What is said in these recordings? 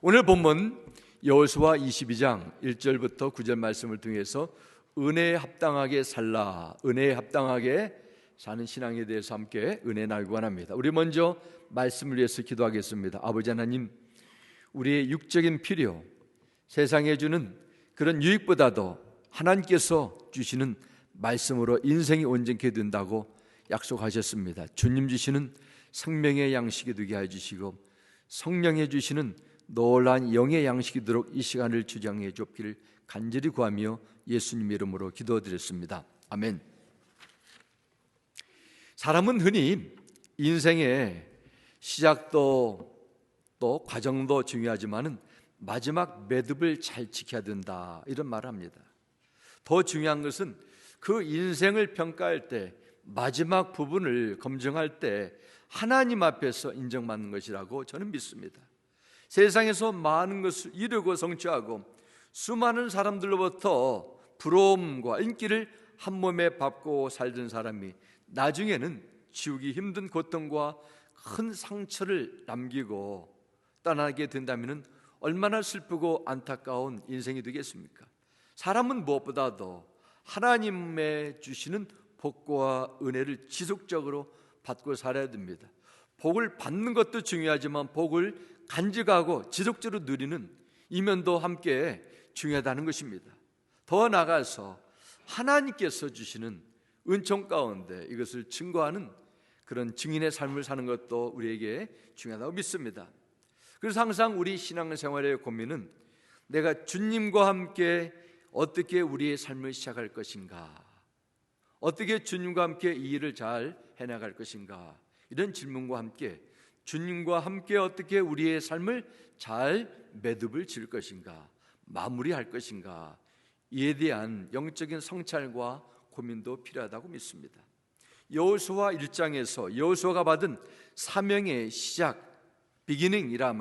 오늘 본문 여호수아 22장 1절부터 9절 말씀을 통해서 은혜에 합당하게 살라, 은혜에 합당하게 사는 신앙에 대해서 함께 은혜 나누고 합니다. 우리 먼저 말씀을 위해서 기도하겠습니다. 아버지 하나님, 우리의 육적인 필요, 세상에 주는 그런 유익보다도 하나님께서 주시는 말씀으로 인생이 온전케 된다고 약속하셨습니다. 주님 주시는 생명의 양식이 되게 해주시고 성령에 주시는 놀라운 영의 양식이 되도록 이 시간을 주장해 주옵기를 간절히 구하며 예수님 이름으로 기도드렸습니다. 아멘. 사람은 흔히 인생의 시작도 또 과정도 중요하지만은 마지막 매듭을 잘 지켜야 된다, 이런 말을 합니다. 더 중요한 것은 그 인생을 평가할 때, 마지막 부분을 검증할 때 하나님 앞에서 인정받는 것이라고 저는 믿습니다. 세상에서 많은 것을 이루고 성취하고 수많은 사람들로부터 부러움과 인기를 한 몸에 받고 살던 사람이 나중에는 지우기 힘든 고통과 큰 상처를 남기고 떠나게 된다면 얼마나 슬프고 안타까운 인생이 되겠습니까? 사람은 무엇보다도 하나님의 주시는 복과 은혜를 지속적으로 받고 살아야 됩니다. 복을 받는 것도 중요하지만 복을 간직하고 지속적으로 누리는 이면도 함께 중요하다는 것입니다. 더 나아가서 하나님께서 주시는 은총 가운데 이것을 증거하는 그런 증인의 삶을 사는 것도 우리에게 중요하다고 믿습니다. 그래서 항상 우리 신앙생활의 고민은 내가 주님과 함께 어떻게 우리의 삶을 시작할 것인가, 어떻게 주님과 함께 이 일을 잘 해나갈 것인가, 이런 질문과 함께 주님과 함께 어떻게 우리의 삶을 잘 매듭을 지을 것인가, 마무리할 것인가, 이에 대한 영적인 성찰과 고민도 필요하다고 믿습니다. 여호수아 1장에서 여호수아가 받은 사명의 시작, 비기닝이라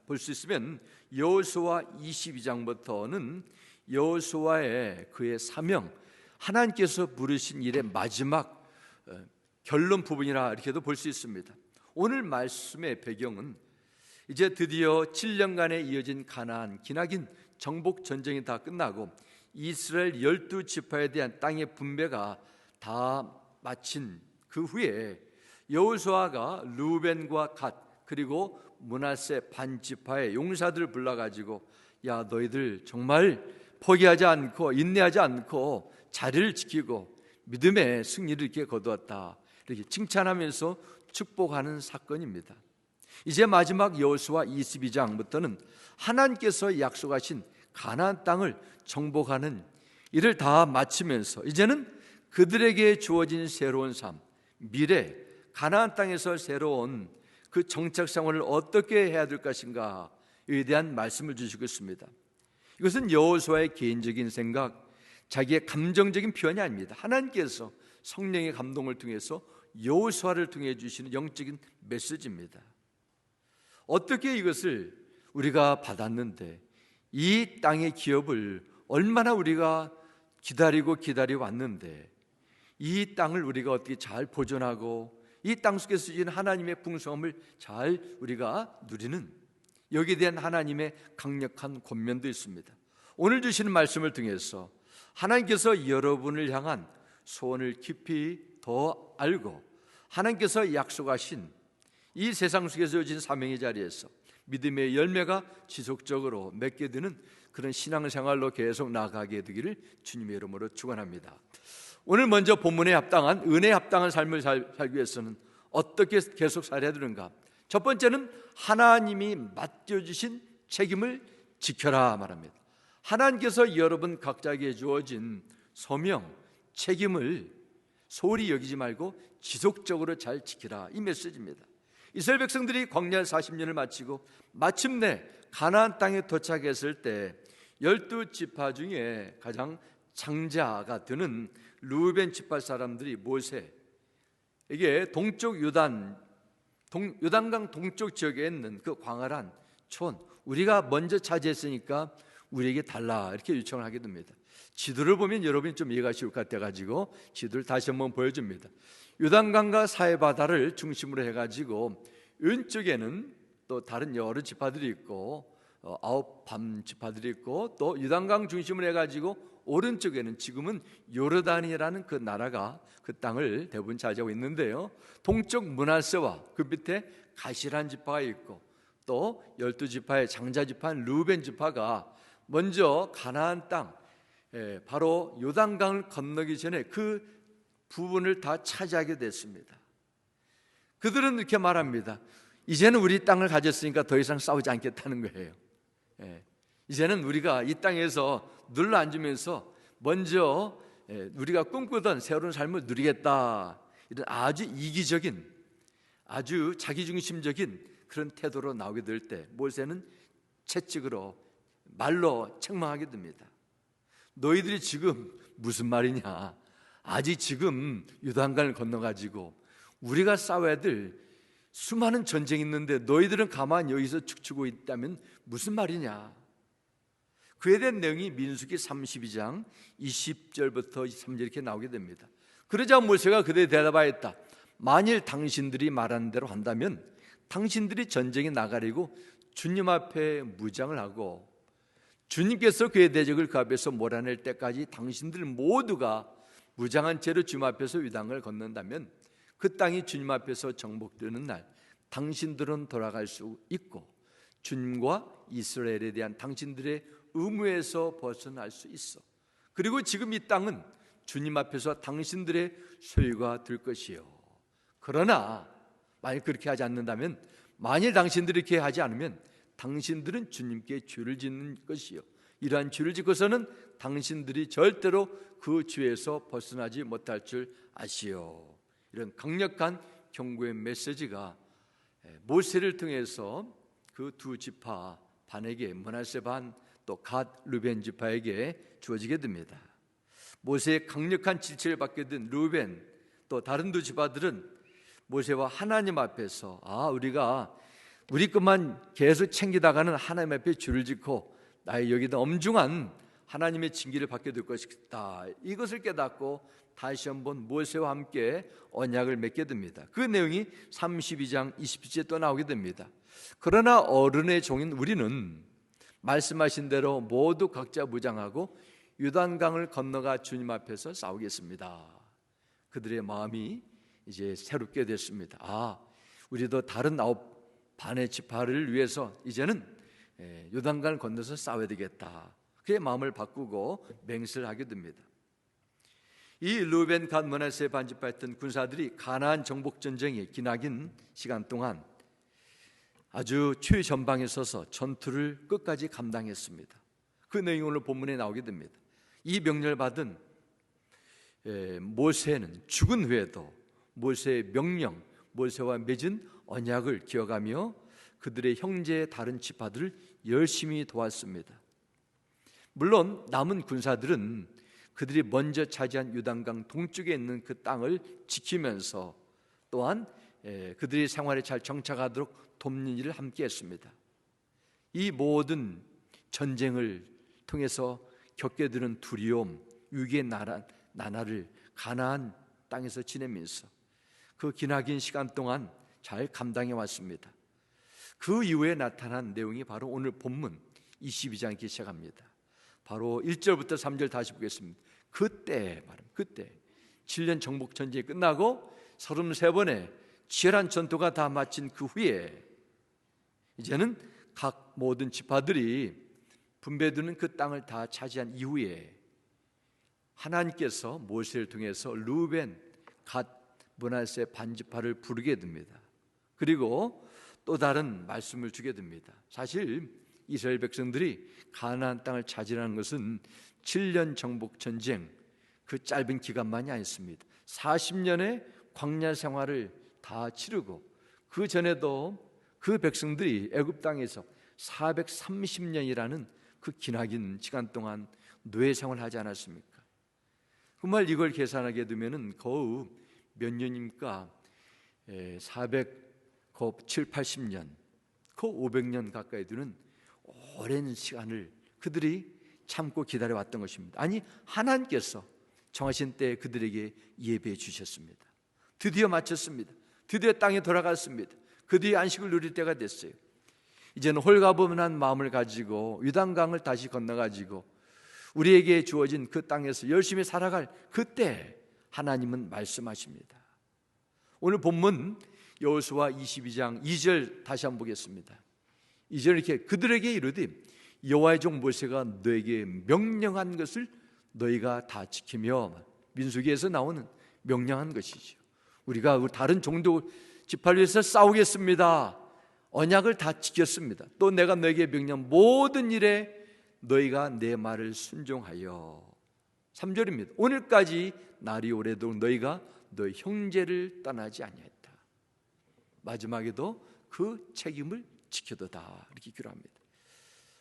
볼 수 있으면 여호수아 22장부터는 여호수아의 그의 사명, 하나님께서 부르신 일의 마지막 결론 부분이라 이렇게도 볼 수 있습니다. 오늘 말씀의 배경은 이제 드디어 7년간에 이어진 가나안 기나긴 정복 전쟁이 다 끝나고 이스라엘 12지파에 대한 땅의 분배가 다 마친 그 후에 여호수아가 르우벤과 갓 그리고 므낫세 반지파의 용사들을 불러가지고, 야, 너희들 정말 포기하지 않고 인내하지 않고 자리를 지키고 믿음의 승리를 이렇게 거두었다, 이렇게 칭찬하면서 축복하는 사건입니다. 이제 마지막 여호수아 22장부터는 하나님께서 약속하신 가나안 땅을 정복하는 일을 다 마치면서 이제는 그들에게 주어진 새로운 삶, 미래 가나안 땅에서 새로운 그 정착 생활을 어떻게 해야 될 것인가에 대한 말씀을 주시고 있습니다. 이것은 여호수아의 개인적인 생각, 자기의 감정적인 표현이 아닙니다. 하나님께서 성령의 감동을 통해서 여호수아를 통해 주시는 영적인 메시지입니다. 어떻게 이것을 우리가 받았는데, 이 땅의 기업을 얼마나 우리가 기다리고 왔는데, 이 땅을 우리가 어떻게 잘 보존하고 이 땅 속에서 주신 하나님의 풍성함을 잘 우리가 누리는, 여기에 대한 하나님의 강력한 권면도 있습니다. 오늘 주시는 말씀을 통해서 하나님께서 여러분을 향한 소원을 깊이 더 알고 하나님께서 약속하신 이 세상 속에서 주신 사명의 자리에서 믿음의 열매가 지속적으로 맺게 되는 그런 신앙생활로 계속 나아가게 되기를 주님의 이름으로 축원합니다. 오늘 먼저 본문에 합당한, 은혜에 합당한 삶을 살기 위해서는 어떻게 계속 살아야 되는가? 첫 번째는 하나님이 맡겨주신 책임을 지켜라 말합니다. 하나님께서 여러분 각자에게 주어진 소명, 책임을 소홀히 여기지 말고 지속적으로 잘 지키라, 이 메시지입니다. 이스라엘 백성들이 광야 40년을 마치고 마침내 가나안 땅에 도착했을 때 12지파 중에 가장 장자가 되는 르우벤 지파 사람들이 모세에게 동쪽 요단강 동쪽 지역에 있는 그 광활한 촌, 우리가 먼저 차지했으니까 우리에게 달라, 이렇게 요청을 하게 됩니다. 지도를 보면 여러분이 좀 이해가 쉬울 것 같아가지고 지도를 다시 한번 보여줍니다. 요단강과 사해바다를 중심으로 해가지고 왼쪽에는 또 다른 여러 지파들이 있고 아홉 밤 지파들이 있고, 또 유단강 중심으로 해가지고 오른쪽에는 지금은 요르단이라는 그 나라가 그 땅을 대부분 차지하고 있는데요, 동쪽 므낫세와 그 밑에 가시란 지파가 있고, 또 12지파의 장자 지파인 르우벤 지파가 먼저 가나안 땅, 바로 요단강을 건너기 전에 그 부분을 다 차지하게 됐습니다. 그들은 이렇게 말합니다. 이제는 우리 땅을 가졌으니까 더 이상 싸우지 않겠다는 거예요. 이제는 우리가 이 땅에서 눌러 앉으면서 먼저 우리가 꿈꾸던 새로운 삶을 누리겠다, 이런 아주 이기적인, 아주 자기중심적인 그런 태도로 나오게 될 때 모세는 채찍으로, 말로 책망하게 됩니다. 너희들이 지금 무슨 말이냐, 아직 지금 요단강을 건너가지고 우리가 싸워야 될 수많은 전쟁이 있는데 너희들은 가만히 여기서 죽치고 있다면 무슨 말이냐. 그에 대한 내용이 민수기 32장 20절부터 23절 이렇게 나오게 됩니다. 그러자 모세가 그들에게 대답하였다. 만일 당신들이 말하는 대로 한다면 당신들이 전쟁에 나가려고 주님 앞에 무장을 하고 주님께서 그의 대적을 그 앞에서 몰아낼 때까지 당신들 모두가 무장한 채로 주님 앞에서 이 땅을 건넌다면 그 땅이 주님 앞에서 정복되는 날 당신들은 돌아갈 수 있고 주님과 이스라엘에 대한 당신들의 의무에서 벗어날 수 있어. 그리고 지금 이 땅은 주님 앞에서 당신들의 소유가 될 것이요. 그러나 만일 그렇게 하지 않는다면, 만일 당신들이 이렇게 하지 않으면 당신들은 주님께 죄를 짓는 것이요, 이러한 죄를 짓고서는 당신들이 절대로 그 죄에서 벗어나지 못할 줄 아시오. 이런 강력한 경고의 메시지가 모세를 통해서 그 두 지파 반에게, 므낫세 반 또 갓 르벤 지파에게 주어지게 됩니다. 모세의 강력한 지체를 받게 된 르벤 또 다른 두 지파들은 모세와 하나님 앞에서 우리가 우리 것만 계속 챙기다가는 하나님 앞에 줄을 짓고 나의 여기다 엄중한 하나님의 징계를 받게 될 것이다, 이것을 깨닫고 다시 한번 모세와 함께 언약을 맺게 됩니다. 그 내용이 32장 20절에 또 나오게 됩니다. 그러나 어른의 종인 우리는 말씀하신 대로 모두 각자 무장하고 요단강을 건너가 주님 앞에서 싸우겠습니다. 그들의 마음이 이제 새롭게 됐습니다. 우리도 다른 아홉 반의 지파를 위해서 이제는 요단강을 건너서 싸워야 되겠다, 그의 마음을 바꾸고 맹세를 하게 됩니다. 이 르우벤 갓 므낫세 반 지파였던 군사들이 가나안 정복 전쟁에 기나긴 시간 동안 아주 최전방에 서서 전투를 끝까지 감당했습니다. 그 내용이 오늘 본문에 나오게 됩니다. 이 명령을 받은 모세는 죽은 후에도 모세의 명령, 모세와 맺은 언약을 기억하며 그들의 형제 다른 지파들을 열심히 도왔습니다. 물론 남은 군사들은 그들이 먼저 차지한 요단강 동쪽에 있는 그 땅을 지키면서 또한 그들의 생활에 잘 정착하도록 돕는 일을 함께 했습니다. 이 모든 전쟁을 통해서 겪게 되는 두려움, 위기의 나날을 가나안 땅에서 지내면서 그 기나긴 시간 동안 잘 감당해 왔습니다. 그 이후에 나타난 내용이 바로 오늘 본문 22장 이렇게 시작합니다. 바로 1절부터 3절 다시 보겠습니다. 그때 7년 정복 전쟁이 끝나고 33번의 치열한 전투가 다 마친 그 후에 이제는 각 모든 지파들이 분배되는 그 땅을 다 차지한 이후에 하나님께서 모세를 통해서 르우벤, 갓, 므낫세 반지파를 부르게 됩니다. 그리고 또 다른 말씀을 주게 됩니다. 사실 이스라엘 백성들이 가나안 땅을 차지하는 것은 7년 정복 전쟁 그 짧은 기간만이 아니었습니다. 40년의 광야 생활을 다 치르고 그 전에도 그 백성들이 애굽 땅에서 430년이라는 그 기나긴 시간 동안 노예 생활을 하지 않았습니까? 정말 이걸 계산하게 되면은 거의 몇 년입니까? 780년, 그 500년 가까이 되는 오랜 시간을 그들이 참고 기다려왔던 것입니다. 아니, 하나님께서 정하신 때에 그들에게 예배해 주셨습니다. 드디어 마쳤습니다. 드디어 땅에 돌아갔습니다. 그들이 안식을 누릴 때가 됐어요. 이제는 홀가분한 마음을 가지고 요단강을 다시 건너가지고 우리에게 주어진 그 땅에서 열심히 살아갈 그때 하나님은 말씀하십니다. 오늘 본문 여호수아 22장 2절 다시 한번 보겠습니다. 2절 이렇게 그들에게 이르되 여호와의 종 모세가 너에게 명령한 것을 너희가 다 지키며, 민수기에서 나오는 명령한 것이죠. 우리가 다른 종도 지파를 위해서 싸우겠습니다. 언약을 다 지켰습니다. 또 내가 너에게 명령 모든 일에 너희가 내 말을 순종하여. 3절입니다. 오늘까지 날이 오래도록 너희가 너희 형제를 떠나지 아니했다. 마지막에도 그 책임을 지켜도다. 이렇게 기록합니다.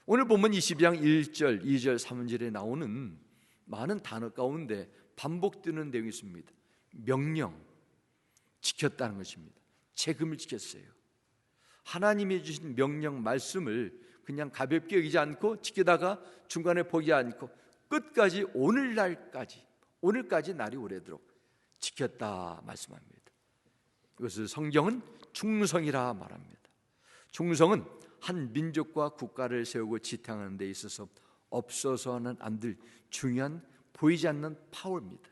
오늘 본문 22장 1절, 2절, 3절에 나오는 많은 단어 가운데 반복되는 내용이 있습니다. 명령, 지켰다는 것입니다. 책임을 지켰어요. 하나님이 주신 명령 말씀을 그냥 가볍게 여기지 않고 지키다가 중간에 포기 않고 끝까지 오늘까지 날이 오래도록 지켰다 말씀합니다. 이것을 성경은 충성이라 말합니다. 충성은 한 민족과 국가를 세우고 지탱하는 데 있어서 없어서는 안 될 중요한 보이지 않는 파워입니다.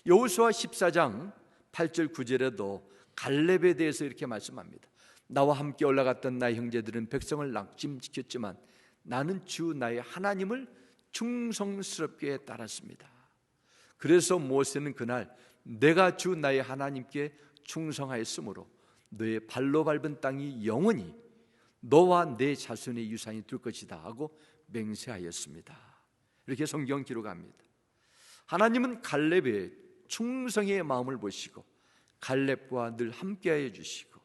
여호수아 14장 8절 9절에도 갈렙에 대해서 이렇게 말씀합니다. 나와 함께 올라갔던 나의 형제들은 백성을 낙심시켰지만 나는 주 나의 하나님을 충성스럽게 따랐습니다. 그래서 모세는 그날 내가 주 나의 하나님께 충성하였으므로 너의 발로 밟은 땅이 영원히 너와 내 자손의 유산이 될 것이다 하고 맹세하였습니다. 이렇게 성경 기록합니다. 하나님은 갈렙의 충성의 마음을 보시고 갈렙과 늘 함께하여 주시고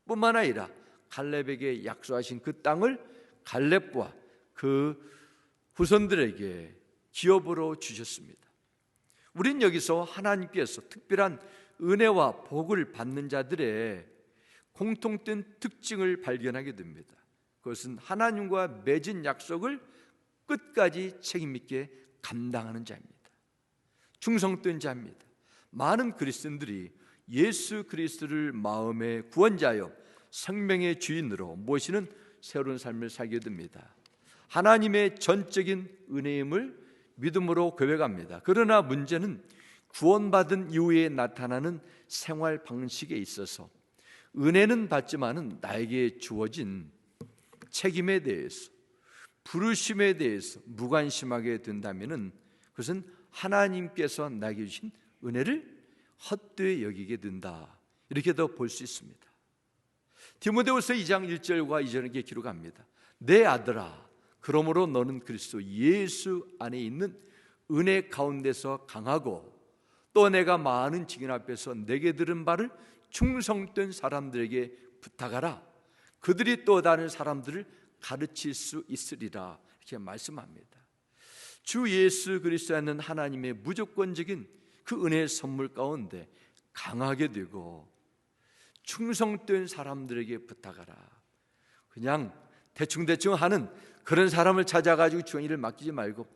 뿐만 아니라 갈렙에게 약속하신 그 땅을 갈렙과 그 후손들에게 기업으로 주셨습니다. 우린 여기서 하나님께서 특별한 은혜와 복을 받는 자들의 공통된 특징을 발견하게 됩니다. 그것은 하나님과 맺은 약속을 끝까지 책임있게 감당하는 자입니다. 충성된 자입니다. 많은 그리스도인들이 예수 그리스도를 마음의 구원자여 생명의 주인으로 모시는 새로운 삶을 살게 됩니다. 하나님의 전적인 은혜임을 믿음으로 고백합니다. 그러나 문제는 구원받은 이후에 나타나는 생활 방식에 있어서 은혜는 받지만은 나에게 주어진 책임에 대해서, 부르심에 대해서 무관심하게 된다면은 그것은 하나님께서 나에게 주신 은혜를 헛되이 여기게 된다. 이렇게도 볼 수 있습니다. 디모데후서 2장 1절과 2절에 기록합니다. 내 아들아, 그러므로 너는 그리스도 예수 안에 있는 은혜 가운데서 강하고 또 내가 많은 증인 앞에서 내게 들은 바를 충성된 사람들에게 부탁하라. 그들이 또 다른 사람들을 가르칠 수 있으리라. 이렇게 말씀합니다. 주 예수 그리스도에 있는 하나님의 무조건적인 그 은혜의 선물 가운데 강하게 되고 충성된 사람들에게 부탁하라. 그냥 대충대충 하는 그런 사람을 찾아가지고 주의 일을 맡기지 말고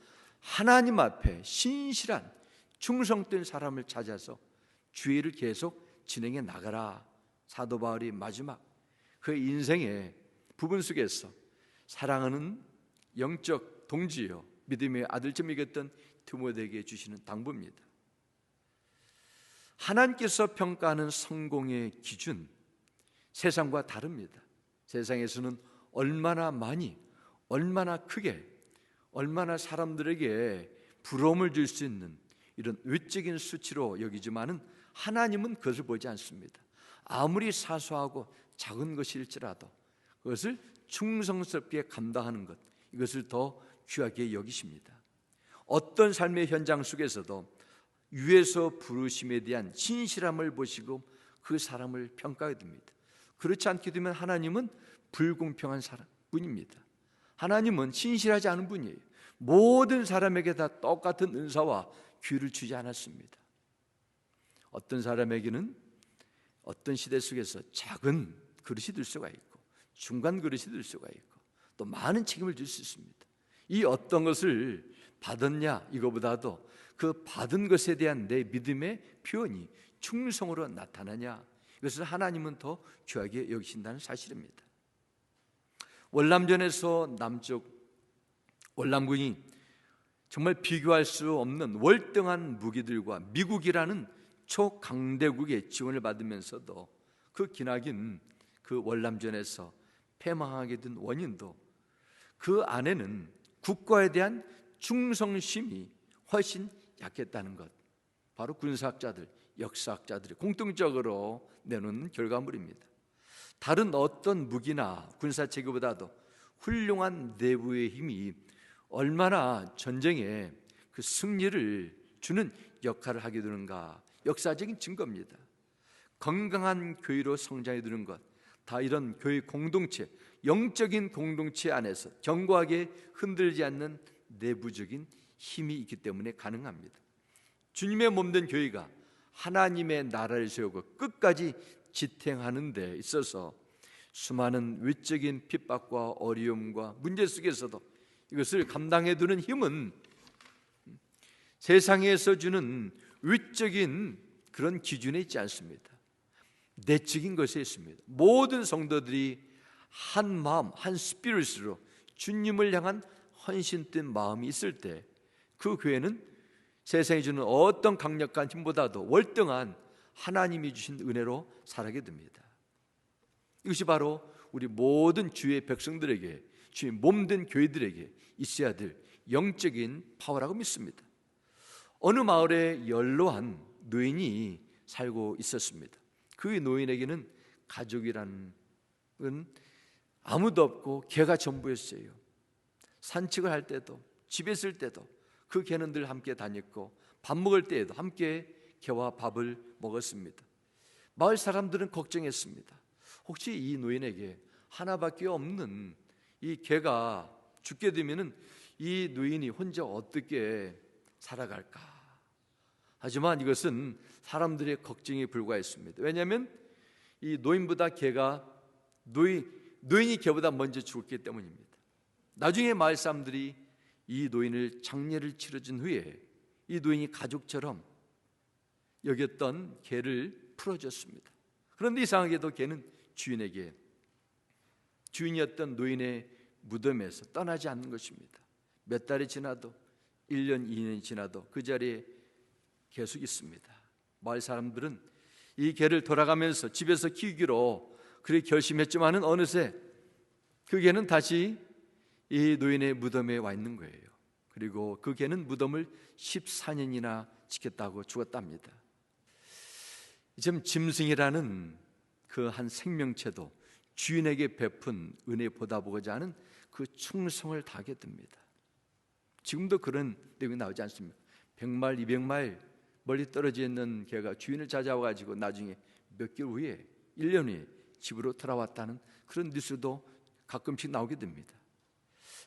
하나님 앞에 신실한 충성된 사람을 찾아서 주의 일을 계속 진행해 나가라. 사도 바울이 마지막 그 인생의 부분 속에서 사랑하는 영적 동지요 믿음의 아들쯤 이겼던 디모데에게 주시는 당부입니다. 하나님께서 평가하는 성공의 기준, 세상과 다릅니다. 세상에서는 얼마나 많이, 얼마나 크게, 얼마나 사람들에게 부러움을 줄 수 있는 이런 외적인 수치로 여기지만은 하나님은 그것을 보지 않습니다. 아무리 사소하고 작은 것일지라도 그것을 충성스럽게 감당하는 것, 이것을 더 귀하게 여기십니다. 어떤 삶의 현장 속에서도 위에서 부르심에 대한 신실함을 보시고 그 사람을 평가하게 됩니다. 그렇지 않게 되면 하나님은 불공평한 분입니다. 하나님은 신실하지 않은 분이에요. 모든 사람에게 다 똑같은 은사와 귀를 주지 않았습니다. 어떤 사람에게는 어떤 시대 속에서 작은 그릇이 될 수가 있고 중간 그릇이 될 수가 있고 또 많은 책임을 질 수 있습니다. 이 어떤 것을 받았냐 이거보다도 그 받은 것에 대한 내 믿음의 표현이 충성으로 나타나냐, 이것을 하나님은 더 귀하게 여기신다는 사실입니다. 월남전에서 남쪽 월남군이 정말 비교할 수 없는 월등한 무기들과 미국이라는 초강대국의 지원을 받으면서도 그 기나긴 그 월남전에서 패망하게 된 원인도 그 안에는 국가에 대한 충성심이 훨씬 약했다는 것, 바로 군사학자들, 역사학자들이 공통적으로 내놓는 결과물입니다. 다른 어떤 무기나 군사체계보다도 훌륭한 내부의 힘이 얼마나 전쟁에 그 승리를 주는 역할을 하게 되는가, 역사적인 증거입니다. 건강한 교회로 성장해 드는 것, 다 이런 교회 공동체, 영적인 공동체 안에서 견고하게 흔들리지 않는 내부적인 힘이 있기 때문에 가능합니다. 주님의 몸된 교회가 하나님의 나라를 세우고 끝까지 지탱하는 데 있어서 수많은 외적인 핍박과 어려움과 문제 속에서도 이것을 감당해 두는 힘은 세상에서 주는 외적인 그런 기준에 있지 않습니다. 내적인 것에 있습니다. 모든 성도들이 한 마음, 한 스피릿으로 주님을 향한 헌신된 마음이 있을 때 그 교회는 세상이 주는 어떤 강력한 힘보다도 월등한 하나님이 주신 은혜로 살아가게 됩니다. 이것이 바로 우리 모든 주의 백성들에게, 주의 몸된 교회들에게 있어야 될 영적인 파워라고 믿습니다. 어느 마을에 연로한 노인이 살고 있었습니다. 그 노인에게는 가족이라는 건 아무도 없고 개가 전부였어요. 산책을 할 때도, 집에 있을 때도 그 개는 늘 함께 다녔고 밥 먹을 때에도 함께 개와 밥을 먹었습니다. 마을 사람들은 걱정했습니다. 혹시 이 노인에게 하나밖에 없는 이 개가 죽게 되면은 이 노인이 혼자 어떻게 살아갈까? 하지만 이것은 사람들의 걱정에 불과했습니다. 왜냐하면 이 노인보다 개가 노인이 개보다 먼저 죽었기 때문입니다. 나중에 마을 사람들이 이 노인을 장례를 치러준 후에 이 노인이 가족처럼 여겼던 개를 풀어줬습니다. 그런데 이상하게도 개는 주인이었던 노인의 무덤에서 떠나지 않는 것입니다. 몇 달이 지나도 1년, 2년이 지나도 그 자리에 계속 있습니다. 마을 사람들은 이 개를 돌아가면서 집에서 키우기로 그렇게 결심했지만은 어느새 그 개는 다시 이 노인의 무덤에 와 있는 거예요. 그리고 그 개는 무덤을 14년이나 지켰다고 죽었답니다. 지금 짐승이라는 그 한 생명체도 주인에게 베푼 은혜 보다보고자 하는 그 충성을 다하게 됩니다. 지금도 그런 내용이 나오지 않습니까? 100마일, 200마일 멀리 떨어져 있는 개가 주인을 찾아와가지고 나중에 몇 개월 후에 1년 후에 집으로 돌아왔다는 그런 뉴스도 가끔씩 나오게 됩니다.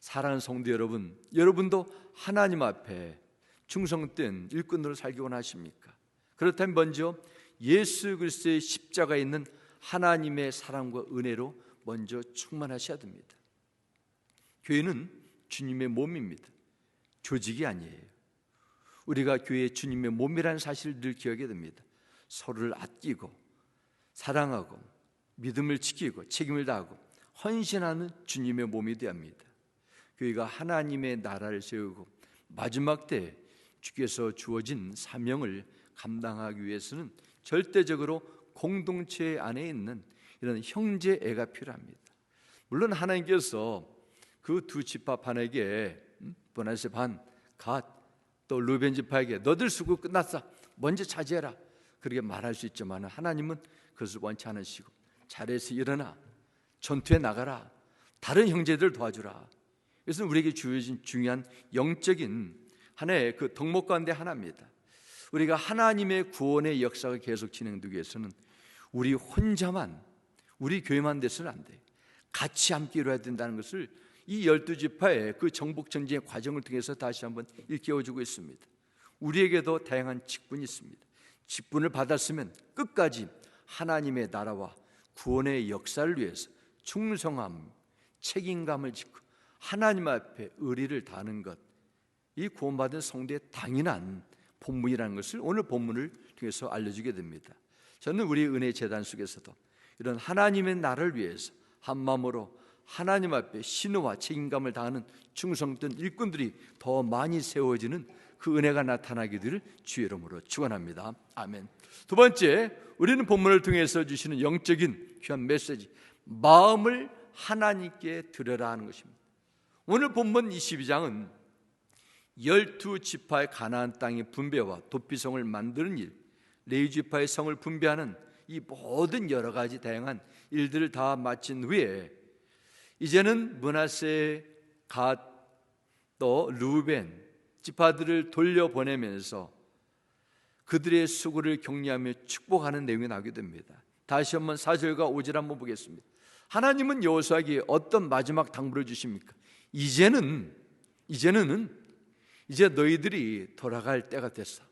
사랑하는 성도 여러분, 여러분도 하나님 앞에 충성된 일꾼으로 살기 원하십니까? 그렇다면 먼저 예수 그리스도의 십자가에 있는 하나님의 사랑과 은혜로 먼저 충만하셔야 됩니다. 교회는 주님의 몸입니다. 조직이 아니에요. 우리가 교회의 주님의 몸이라는 사실을 늘 기억해야 됩니다. 서로를 아끼고 사랑하고 믿음을 지키고 책임을 다하고 헌신하는 주님의 몸이 되어야 합니다. 교회가 하나님의 나라를 세우고 마지막 때 주께서 주어진 사명을 감당하기 위해서는 절대적으로 공동체 안에 있는 이런 형제애가 필요합니다. 물론 하나님께서 그 두 지파판에게 브나세 반, 갓, 또 루벤 지파에게 너들 수고 끝났어, 먼저 차지해라, 그렇게 말할 수 있지만 하나님은 그것을 원치 않으시고 잘해서 일어나 전투에 나가라, 다른 형제들 도와주라. 이것은 우리에게 주어진 중요한 영적인 하나의 그 덕목 가운데 하나입니다. 우리가 하나님의 구원의 역사가 계속 진행되기 위해서는 우리 혼자만, 우리 교회만 돼서는 안 돼요. 같이 함께 이루어야 된다는 것을 이 12지파의 그 정복 전쟁의 과정을 통해서 다시 한번 일깨워주고 있습니다. 우리에게도 다양한 직분이 있습니다. 직분을 받았으면 끝까지 하나님의 나라와 구원의 역사를 위해서 충성함, 책임감을 짓고 하나님 앞에 의리를 다하는 것, 이 구원받은 성도의 당연한 본분이라는 것을 오늘 본문을 통해서 알려주게 됩니다. 저는 우리 은혜 재단 속에서도 이런 하나님의 나라를 위해서 한 마음으로 하나님 앞에 신뢰와 책임감을 다하는 충성된 일꾼들이 더 많이 세워지는 그 은혜가 나타나게 될 주의 이름으로 축원합니다. 아멘. 두 번째, 우리는 본문을 통해서 주시는 영적인 귀한 메시지, 마음을 하나님께 드려라 하는 것입니다. 오늘 본문 22장은 12지파의 가나안 땅의 분배와 도피성을 만드는 일, 레위 지파의 성을 분배하는 이 모든 여러 가지 다양한 일들을 다 마친 후에 이제는 므낫세, 갓, 또 루벤 지파들을 돌려보내면서 그들의 수고를 격려하며 축복하는 내용이 나오게 됩니다. 다시 한번 4절과 5절 한번 보겠습니다. 하나님은 여호수아에게 어떤 마지막 당부를 주십니까? 이제 너희들이 돌아갈 때가 됐어.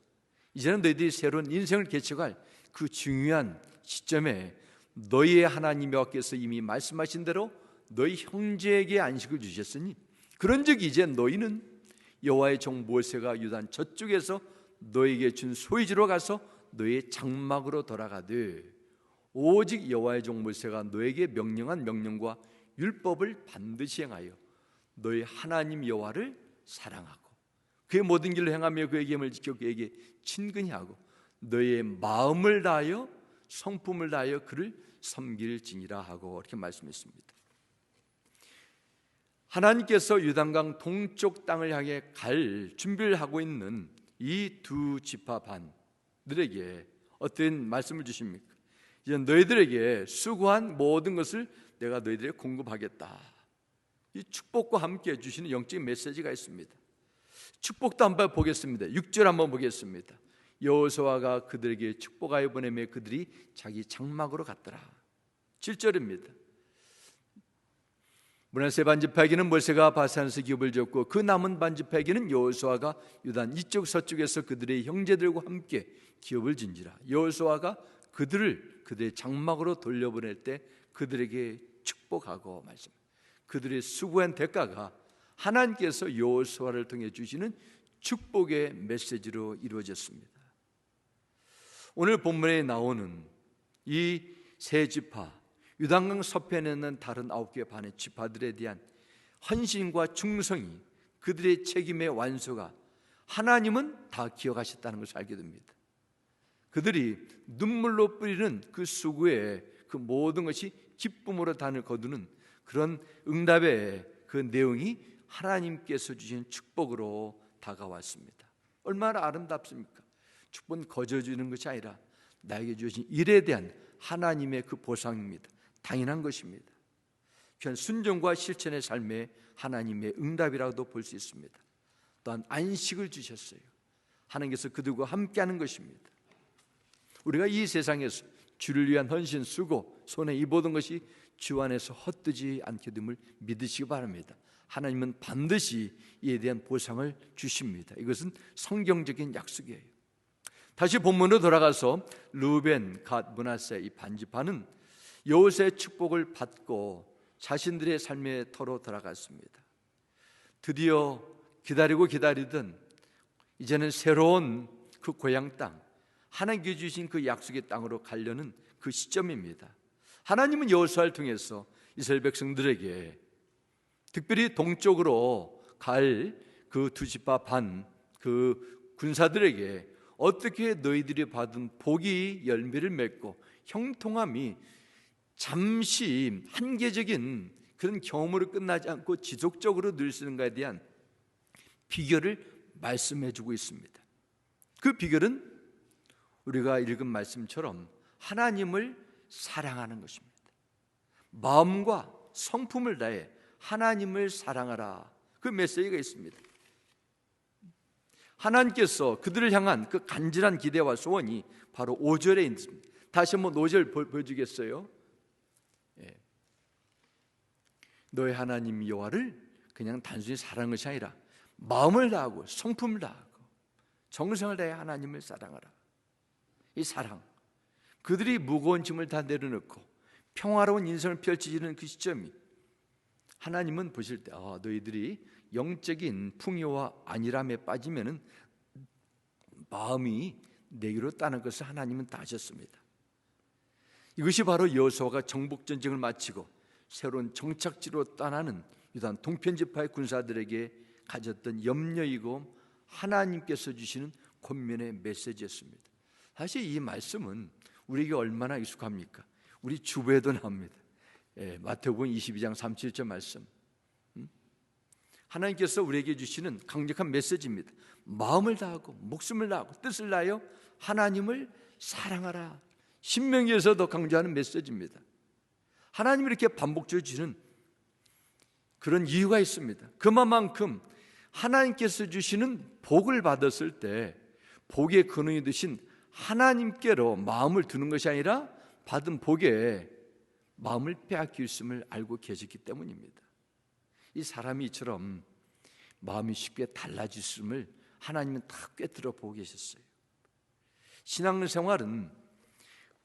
이제는 너희들이 새로운 인생을 개척할 그 중요한 시점에 너희의 하나님 여호와께서 이미 말씀하신 대로 너희 형제에게 안식을 주셨으니 그런즉 이제 너희는 여호와의 종 모세가 유단 저쪽에서 너희에게 준 소유지로 가서 너희의 장막으로 돌아가되 오직 여호와의 종 모세가 너에게 명령한 명령과 율법을 반드시 행하여 너희 하나님 여호와를 사랑하고 그의 모든 길로 행하며 그의 계명을 지켜 그에게 친근히 하고 너희의 마음을 다하여 성품을 다하여 그를 섬길지니라 하고 이렇게 말씀했습니다. 하나님께서 요단강 동쪽 땅을 향해 갈 준비를 하고 있는 이 두 지파 반들에게 어떤 말씀을 주십니까? 이제 너희들에게 수고한 모든 것을 내가 너희들에게 공급하겠다. 이 축복과 함께 주시는 영적인 메시지가 있습니다. 축복도 한번 보겠습니다. 6절 한번 보겠습니다. 여호수아가 그들에게 축복하여 보내며 그들이 자기 장막으로 갔더라. 7절입니다. 므낫세 반지파에게는 모세가 바산에서 기업을 줬고 그 남은 반지파에게는 여호수아가 유단 이쪽 서쪽에서 그들의 형제들과 함께 기업을 진지라. 여호수아가 그들의 장막으로 돌려보낼 때 그들에게 축복하고 말씀. 그들의 수고한 대가가 하나님께서 여호수아를 통해 주시는 축복의 메시지로 이루어졌습니다. 오늘 본문에 나오는 이 세 지파, 요단강 서편에 있는 다른 9개 반의 지파들에 대한 헌신과 충성이 그들의 책임의 완수가 하나님은 다 기억하셨다는 것을 알게 됩니다. 그들이 눈물로 뿌리는 그 수고에 그 모든 것이 기쁨으로 단을 거두는 그런 응답의 그 내용이 하나님께서 주신 축복으로 다가왔습니다. 얼마나 아름답습니까? 축복은 거저주는 것이 아니라 나에게 주신 일에 대한 하나님의 그 보상입니다. 당연한 것입니다. 그건 순종과 실천의 삶의 하나님의 응답이라고도 볼 수 있습니다. 또한 안식을 주셨어요. 하나님께서 그들과 함께하는 것입니다. 우리가 이 세상에서 주를 위한 헌신, 수고, 손에 이 모든 것이 주 안에서 헛되지 않게 됨을 믿으시기 바랍니다. 하나님은 반드시 이에 대한 보상을 주십니다. 이것은 성경적인 약속이에요. 다시 본문으로 돌아가서 루벤, 갓, 므낫세 이 반지파는 여호수아의 축복을 받고 자신들의 삶의 터로 돌아갔습니다. 드디어 기다리던 이제는 새로운 그 고향 땅, 하나님께 주신 그 약속의 땅으로 가려는 그 시점입니다. 하나님은 여호수아를 통해서 이스라엘 백성들에게 특별히 동쪽으로 갈 그 두 지파 반 그 군사들에게 어떻게 너희들이 받은 복이 열매를 맺고 형통함이 잠시 한계적인 그런 경험으로 끝나지 않고 지속적으로 늘 쓰는가에 대한 비결을 말씀해 주고 있습니다. 그 비결은 우리가 읽은 말씀처럼 하나님을 사랑하는 것입니다. 마음과 성품을 다해 하나님을 사랑하라. 그 메시지가 있습니다. 하나님께서 그들을 향한 그 간절한 기대와 소원이 바로 5절에 있습니다. 다시 한번 5절 보여주겠어요? 예. 너의 하나님 여호와를 그냥 단순히 사랑하는 것이 아니라 마음을 다하고 성품을 다하고 정성을 다해 하나님을 사랑하라. 이 사랑, 그들이 무거운 짐을 다 내려놓고 평화로운 인생을 펼치는 그 시점이 하나님은 보실 때 너희들이 영적인 풍요와 안일함에 빠지면은 마음이 내게로 따는 것을 하나님은 다 아셨습니다. 이것이 바로 여호수아가 정복 전쟁을 마치고 새로운 정착지로 떠나는 유단 동편지파의 군사들에게 가졌던 염려이고 하나님께서 주시는 권면의 메시지였습니다. 사실 이 말씀은 우리에게 얼마나 익숙합니까? 우리 주부에도 나옵니다. 마태복음 22장 37절 말씀. 하나님께서 우리에게 주시는 강력한 메시지입니다. 마음을 다하고 목숨을 다하고 뜻을 다하여 하나님을 사랑하라. 신명기에서도 강조하는 메시지입니다. 하나님이 이렇게 반복적으로 주시는 그런 이유가 있습니다. 그만큼 하나님께서 주시는 복을 받았을 때 복의 근원이 되신 하나님께로 마음을 두는 것이 아니라 받은 복에 마음을 빼앗겼음을 알고 계셨기 때문입니다. 이 사람이 이처럼 마음이 쉽게 달라졌음을 하나님은 다 꿰뚫어 보고 계셨어요. 신앙생활은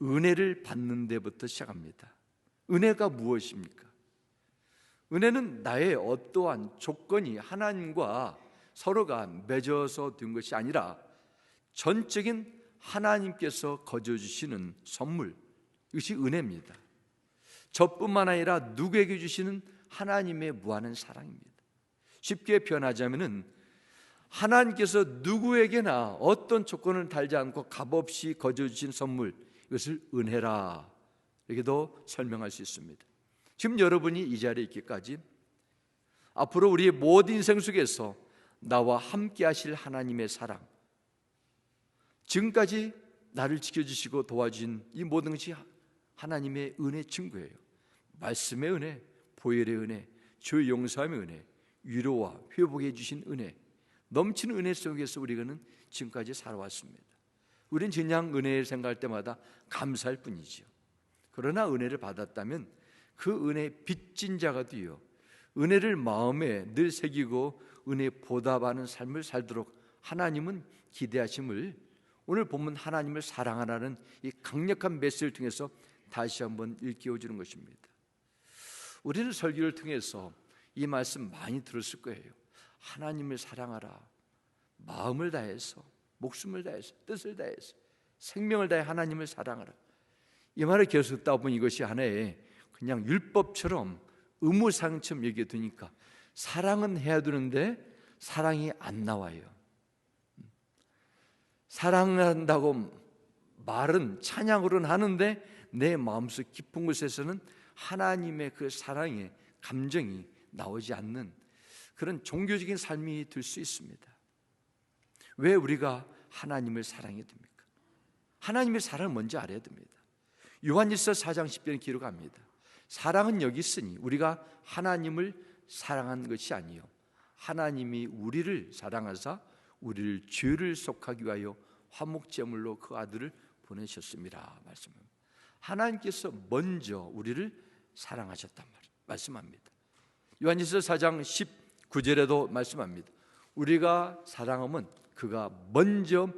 은혜를 받는 데부터 시작합니다. 은혜가 무엇입니까? 은혜는 나의 어떠한 조건이 하나님과 서로가 맺어서 된 것이 아니라 전적인 하나님께서 거저주시는 선물, 이것이 은혜입니다. 저뿐만 아니라 누구에게 주시는 하나님의 무한한 사랑입니다. 쉽게 표현하자면 하나님께서 누구에게나 어떤 조건을 달지 않고 값없이 거저주신 선물, 이것을 은혜라 이렇게도 설명할 수 있습니다. 지금 여러분이 이 자리에 있기까지 앞으로 우리의 모든 인생 속에서 나와 함께 하실 하나님의 사랑, 지금까지 나를 지켜주시고 도와주신 이 모든 것이 하나님의 은혜 증거예요. 말씀의 은혜, 보혈의 은혜, 죄 용서함의 은혜, 위로와 회복해 주신 은혜, 넘치는 은혜 속에서 우리는 지금까지 살아왔습니다. 우리는 그냥 은혜를 생각할 때마다 감사할 뿐이죠. 그러나 은혜를 받았다면 그 은혜에 빚진 자가 되어 은혜를 마음에 늘 새기고 은혜에 보답하는 삶을 살도록 하나님은 기대하심을 오늘 본문 하나님을 사랑하라는 이 강력한 메시지를 통해서 다시 한번 일깨워 주는 것입니다. 우리는 설교를 통해서 이 말씀 많이 들었을 거예요. 하나님을 사랑하라. 마음을 다해서, 목숨을 다해서, 뜻을 다해서, 생명을 다해 하나님을 사랑하라. 이 말을 계속 듣다 보면 이것이 하나의 그냥 율법처럼 의무사항처럼 얘기해 두니까 사랑은 해야 되는데 사랑이 안 나와요. 사랑한다고 말은 찬양으로는 하는데 내 마음속 깊은 곳에서는 하나님의 그 사랑의 감정이 나오지 않는 그런 종교적인 삶이 될 수 있습니다. 왜 우리가 하나님을 사랑해야 됩니까? 하나님의 사랑을 먼저 알아야 됩니다. 요한일서 4장 10절에 기록합니다. 사랑은 여기 있으니 우리가 하나님을 사랑한 것이 아니요 하나님이 우리를 사랑하사 우리를 죄를 속하기 위하여 화목제물로 그 아들을 보내셨습니다. 말씀합니다. 하나님께서 먼저 우리를 사랑하셨단 말씀합니다. 요한일서 4장 19절에도 말씀합니다. 우리가 사랑하면 그가 먼저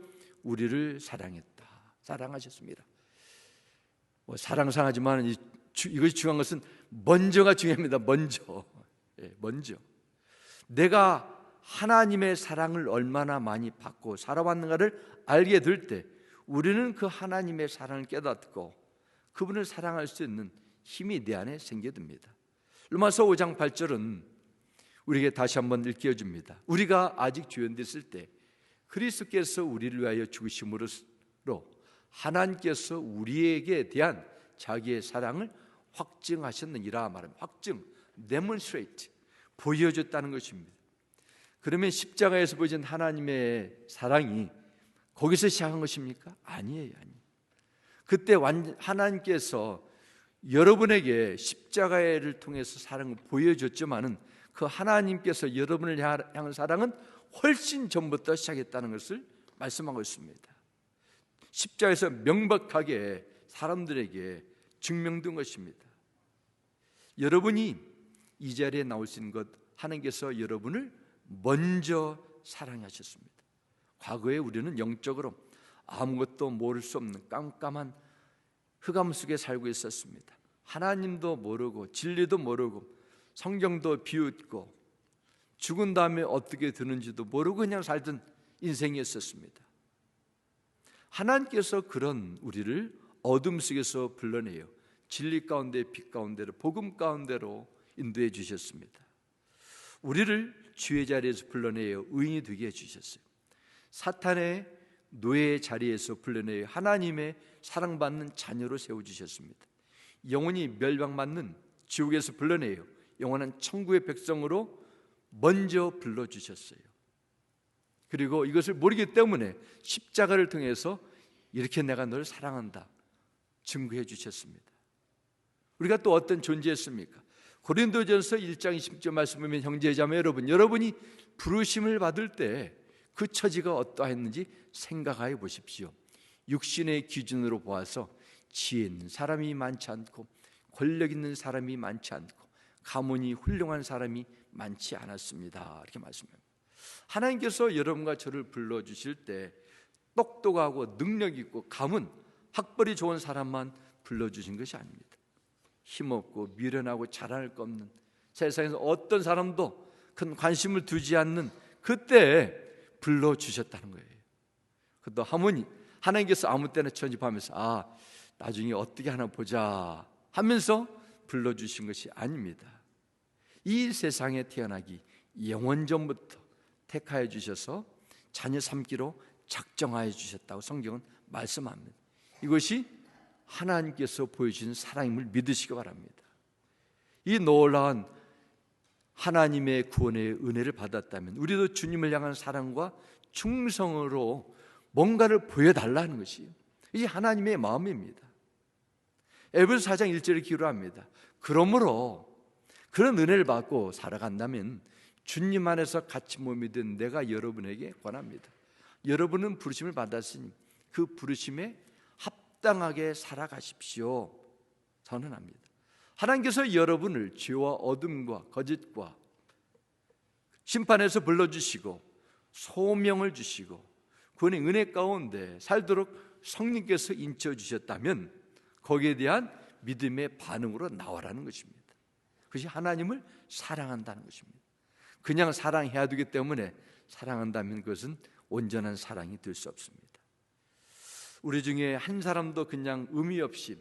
우리를 사랑하셨습니다. 사랑하지만 이것이 중요한 것은 먼저가 중요합니다. 먼저 내가 하나님의 사랑을 얼마나 많이 받고 살아왔는가를 알게 될 때 우리는 그 하나님의 사랑을 깨닫고 그분을 사랑할 수 있는 힘이 내 안에 생겨듭니다. 로마서 5장 8절은 우리에게 다시 한번 일깨워줍니다. 우리가 아직 죄인됐을 때 그리스도께서 우리를 위하여 죽으심으로 하나님께서 우리에게 대한 자기의 사랑을 확증하셨느니라 말합니다. 확증, demonstrate, 보여줬다는 것입니다. 그러면 십자가에서 보여준 하나님의 사랑이 거기서 시작한 것입니까? 아니에요. 그때 하나님께서 여러분에게 십자가를 통해서 사랑을 보여줬지만은 그 하나님께서 여러분을 향한 사랑은 훨씬 전부터 시작했다는 것을 말씀하고 있습니다. 십자가에서 명백하게 사람들에게 증명된 것입니다. 여러분이 이 자리에 나올 수 있는 것, 하나님께서 여러분을 먼저 사랑하셨습니다. 과거에 우리는 영적으로 아무것도 모를 수 없는 깜깜한 흑암 속에 살고 있었습니다. 하나님도 모르고 진리도 모르고 성경도 비웃고 죽은 다음에 어떻게 되는지도 모르고 그냥 살던 인생이었습니다. 하나님께서 그런 우리를 어둠 속에서 불러내요 진리 가운데 빛 가운데로 복음 가운데로 인도해 주셨습니다. 우리를 주의 자리에서 불러내어 의인이 되게 해주셨어요. 사탄의 노예의 자리에서 불러내어 하나님의 사랑받는 자녀로 세워주셨습니다. 영원히 멸망받는 지옥에서 불러내어 영원한 천국의 백성으로 먼저 불러주셨어요. 그리고 이것을 모르기 때문에 십자가를 통해서 이렇게 내가 너를 사랑한다 증거해 주셨습니다. 우리가 또 어떤 존재였습니까? 고린도전서 1장 20절 말씀 보면 형제자매 여러분이 부르심을 받을 때 그 처지가 어떠했는지 생각해 보십시오. 육신의 기준으로 보아서 지혜 있는 사람이 많지 않고 권력 있는 사람이 많지 않고 가문이 훌륭한 사람이 많지 않았습니다. 이렇게 말씀합니다. 하나님께서 여러분과 저를 불러주실 때 똑똑하고 능력 있고 가문, 학벌이 좋은 사람만 불러주신 것이 아닙니다. 힘없고 미련하고 자랑할 것 없는, 세상에서 어떤 사람도 큰 관심을 두지 않는 그때 불러주셨다는 거예요. 그것도 하나님께서 아무 때나 천집하면서 나중에 어떻게 하나 보자 하면서 불러주신 것이 아닙니다. 이 세상에 태어나기 영원전부터 택하여 주셔서 자녀 삼기로 작정하여 주셨다고 성경은 말씀합니다. 이것이 하나님께서 보여주신 사랑임을 믿으시기 바랍니다. 이 놀라운 하나님의 구원의 은혜를 받았다면 우리도 주님을 향한 사랑과 충성으로 뭔가를 보여달라는 것이 이게 하나님의 마음입니다. 에베소서 4장 1절에 기록합니다. 그러므로 그런 은혜를 받고 살아간다면 주님 안에서 같이 몸이 된 내가 여러분에게 권합니다. 여러분은 부르심을 받았으니 그 부르심에 합당하게 살아가십시오. 선언합니다. 하나님께서 여러분을 죄와 어둠과 거짓과 심판에서 불러주시고 소명을 주시고 구원의 은혜 가운데 살도록 성령께서 인쳐주셨다면 거기에 대한 믿음의 반응으로 나와라는 것입니다. 그것이 하나님을 사랑한다는 것입니다. 그냥 사랑해야 되기 때문에 사랑한다면 그것은 온전한 사랑이 될 수 없습니다. 우리 중에 한 사람도 그냥 의미 없이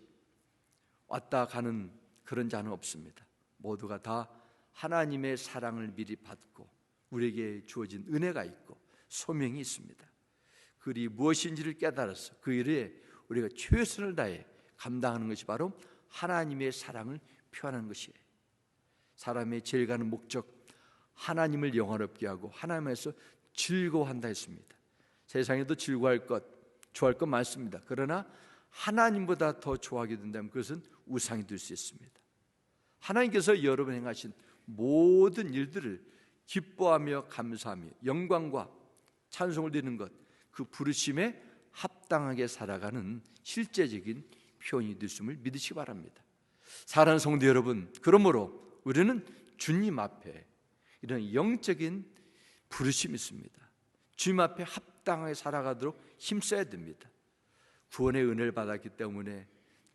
왔다 가는 그런 자는 없습니다. 모두가 다 하나님의 사랑을 미리 받고 우리에게 주어진 은혜가 있고 소명이 있습니다. 그 일이 무엇인지를 깨달아서 그 일에 우리가 최선을 다해 감당하는 것이 바로 하나님의 사랑을 표현하는 것이에요. 사람의 제일 가는 목적, 하나님을 영화롭게 하고 하나님에서 즐거워한다 했습니다. 세상에도 즐거워할 것, 좋아할 것 많습니다. 그러나 하나님보다 더 좋아하게 된다면 그것은 우상이 될 수 있습니다. 하나님께서 여러분 행하신 모든 일들을 기뻐하며 감사하며 영광과 찬송을 드리는 것, 그 부르심에 합당하게 살아가는 실제적인 표현이 됐음을 믿으시기 바랍니다. 사랑하는 성도 여러분, 그러므로 우리는 주님 앞에 이런 영적인 부르심이 있습니다. 주님 앞에 합당하게 살아가도록 힘써야 됩니다. 구원의 은혜를 받았기 때문에,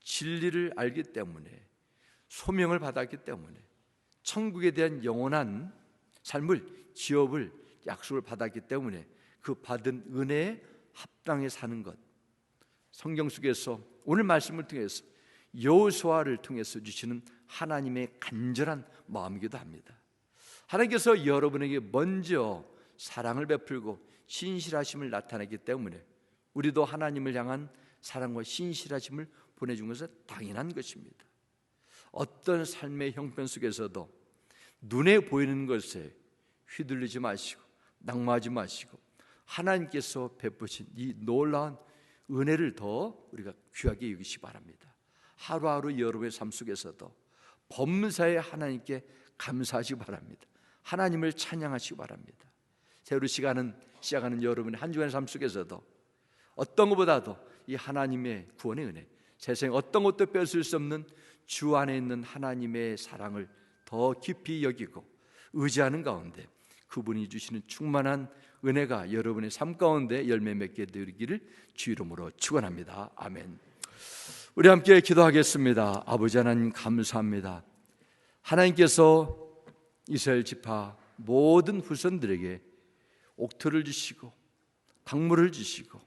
진리를 알기 때문에, 소명을 받았기 때문에, 천국에 대한 영원한 삶을, 기업을, 약속을 받았기 때문에 그 받은 은혜에 합당해 사는 것, 성경 속에서 오늘 말씀을 통해서 여호수아를 통해서 주시는 하나님의 간절한 마음이기도 합니다. 하나님께서 여러분에게 먼저 사랑을 베풀고 신실하심을 나타내기 때문에 우리도 하나님을 향한 사랑과 신실하심을 보내준 것은 당연한 것입니다. 어떤 삶의 형편 속에서도 눈에 보이는 것에 휘둘리지 마시고 낙마하지 마시고 하나님께서 베푸신 이 놀라운 은혜를 더 우리가 귀하게 여기시기 바랍니다. 하루하루 여러분의 삶 속에서도 범사에 하나님께 감사하시기 바랍니다. 하나님을 찬양하시기 바랍니다. 새로 시작하는 여러분의 한 주간의 삶 속에서도 어떤 것보다도 이 하나님의 구원의 은혜, 세상에 어떤 것도 뺏을 수 없는 주 안에 있는 하나님의 사랑을 더 깊이 여기고 의지하는 가운데 그분이 주시는 충만한 은혜가 여러분의 삶 가운데 열매 맺게 되기를 주 이름으로 축원합니다. 아멘. 우리 함께 기도하겠습니다. 아버지 하나님 감사합니다. 하나님께서 이스라엘 지파 모든 후손들에게 옥토를 주시고 강물을 주시고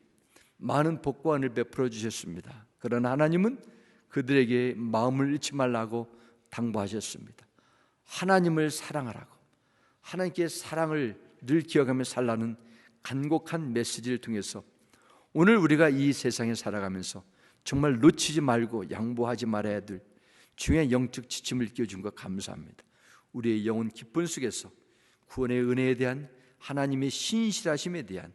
많은 복과 은혜를 베풀어 주셨습니다. 그러나 하나님은 그들에게 마음을 잃지 말라고 당부하셨습니다. 하나님을 사랑하라고, 하나님께 사랑을 늘 기억하며 살라는 간곡한 메시지를 통해서 오늘 우리가 이 세상에 살아가면서 정말 놓치지 말고 양보하지 말아야 될 중요한 영적 지침을 끼워준 것 감사합니다. 우리의 영혼 기쁨 속에서 구원의 은혜에 대한 하나님의 신실하심에 대한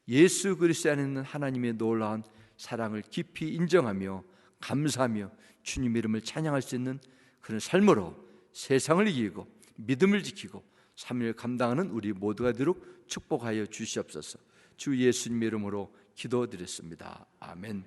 예수 그리스도 안에 있는 하나님의 놀라운 사랑을 깊이 인정하며 감사하며 주님 이름을 찬양할 수 있는 그런 삶으로 세상을 이기고 믿음을 지키고 삶을 감당하는 우리 모두가 되도록 축복하여 주시옵소서. 주 예수님 이름으로 기도드렸습니다. 아멘.